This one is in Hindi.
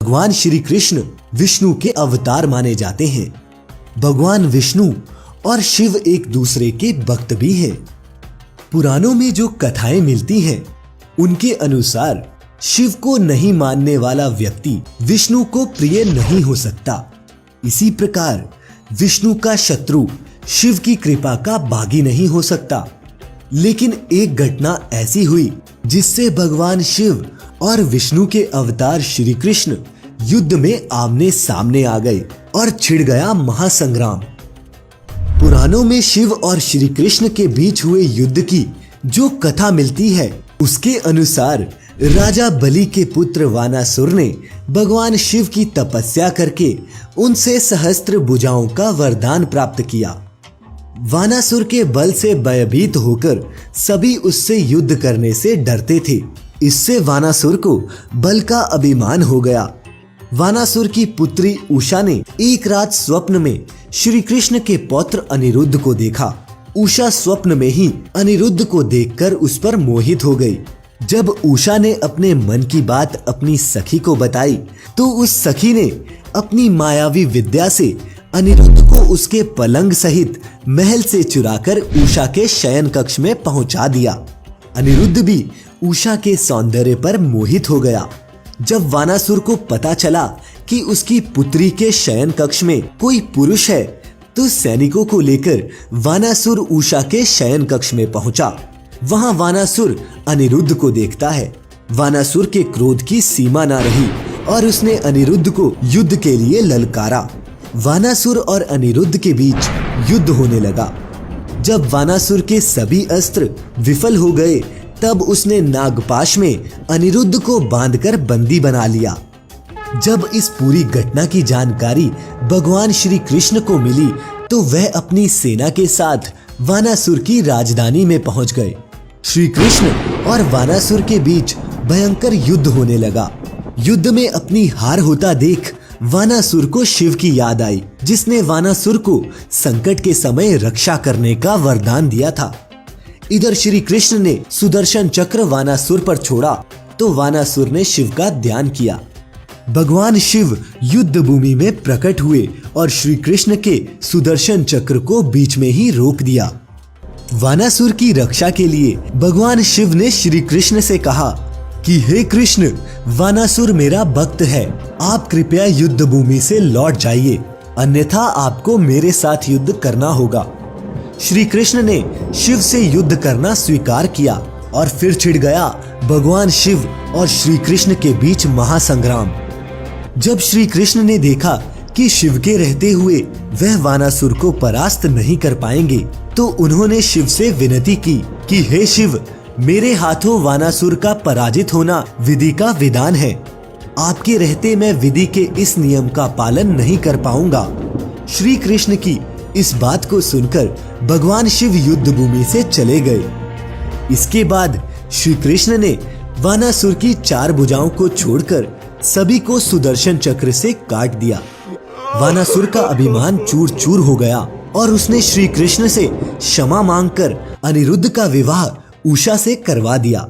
भगवान श्री कृष्ण विष्णु के अवतार माने जाते हैं। भगवान विष्णु और शिव एक दूसरे के भक्त भी हैं। पुराणों में जो कथाएं मिलती हैं, उनके अनुसार शिव को नहीं मानने वाला व्यक्ति विष्णु को प्रिय नहीं हो सकता। इसी प्रकार विष्णु का शत्रु शिव की कृपा का भागी नहीं हो सकता। लेकिन एक घटना ऐसी हुई जिससे भगवान शिव और विष्णु के अवतार श्री कृष्ण युद्ध में आमने सामने आ गए और छिड़ गया महासंग्राम। पुराणों में शिव और श्री कृष्ण के बीच हुए युद्ध की जो कथा मिलती है, उसके अनुसार राजा बलि के पुत्र वानासुर ने भगवान शिव की तपस्या करके उनसे सहस्त्र भुजाओं का वरदान प्राप्त किया। वानासुर के बल से भयभीत होकर सभी उससे युद्ध करने से डरते थे। इससे वानासुर को बल का अभिमान हो गया। वानासुर की पुत्री उषा ने एक रात स्वप्न में श्री कृष्ण के पौत्र अनिरुद्ध को देखा। उषा स्वप्न में ही अनिरुद्ध को देखकर उस पर मोहित हो गई। जब उषा ने अपने मन की बात अपनी सखी को बताई, तो उस सखी ने अपनी मायावी विद्या से अनिरुद्ध को उसके पलंग सहित महल से चुराकर उषा के शयन कक्ष में पहुंचा दिया। अनिरुद्ध भी उषा के सौंदर्य पर मोहित हो गया। जब वानासुर को पता चला कि उसकी पुत्री के शयन कक्ष में कोई पुरुष है, तो सैनिकों को लेकर वानासुर उषा के शयन कक्ष में पहुंचा। वहां वानासुर अनिरुद्ध को देखता है। वानासुर के क्रोध की सीमा न रही और उसने अनिरुद्ध को युद्ध के लिए ललकारा। वानासुर और अनिरुद्ध के बीच युद्ध होने लगा। जब वानासुर के सभी अस्त्र विफल हो गए, तब उसने नागपाश में अनिरुद्ध को बांधकर बंदी बना लिया। जब इस पूरी घटना की जानकारी भगवान श्री कृष्ण को मिली, तो वह अपनी सेना के साथ वानासुर की राजधानी में पहुंच गए। श्री कृष्ण और वानासुर के बीच भयंकर युद्ध होने लगा। युद्ध में अपनी हार होता देख वानासुर को शिव की याद आई, जिसने वानासुर को संकट के समय रक्षा करने का वरदान दिया था। इधर श्री कृष्ण ने सुदर्शन चक्र वानासुर पर छोड़ा, तो वानासुर ने शिव का ध्यान किया। भगवान शिव युद्ध भूमि में प्रकट हुए और श्री कृष्ण के सुदर्शन चक्र को बीच में ही रोक दिया। वानासुर की रक्षा के लिए भगवान शिव ने श्री कृष्ण से कहा कि हे कृष्ण, वानासुर मेरा भक्त है, आप कृपया युद्ध भूमि से लौट जाइए, अन्यथा आपको मेरे साथ युद्ध करना होगा। श्री कृष्ण ने शिव से युद्ध करना स्वीकार किया और फिर छिड़ गया भगवान शिव और श्री कृष्ण के बीच महासंग्राम। जब श्री कृष्ण ने देखा कि शिव के रहते हुए वह वानासुर को परास्त नहीं कर पाएंगे, तो उन्होंने शिव से विनती की कि हे शिव, मेरे हाथों वानासुर का पराजित होना विधि का विधान है। आपके रहते मैं विधि के इस नियम का पालन नहीं कर पाऊंगा। श्री कृष्ण की इस बात को सुनकर भगवान शिव युद्ध भूमि से चले गए। इसके बाद श्री कृष्ण ने वानासुर की 4 भुजाओं को छोड़कर सभी को सुदर्शन चक्र से काट दिया। वानासुर का अभिमान चूर चूर हो गया और उसने श्री कृष्ण से क्षमा मांगकर अनिरुद्ध का विवाह उषा से करवा दिया।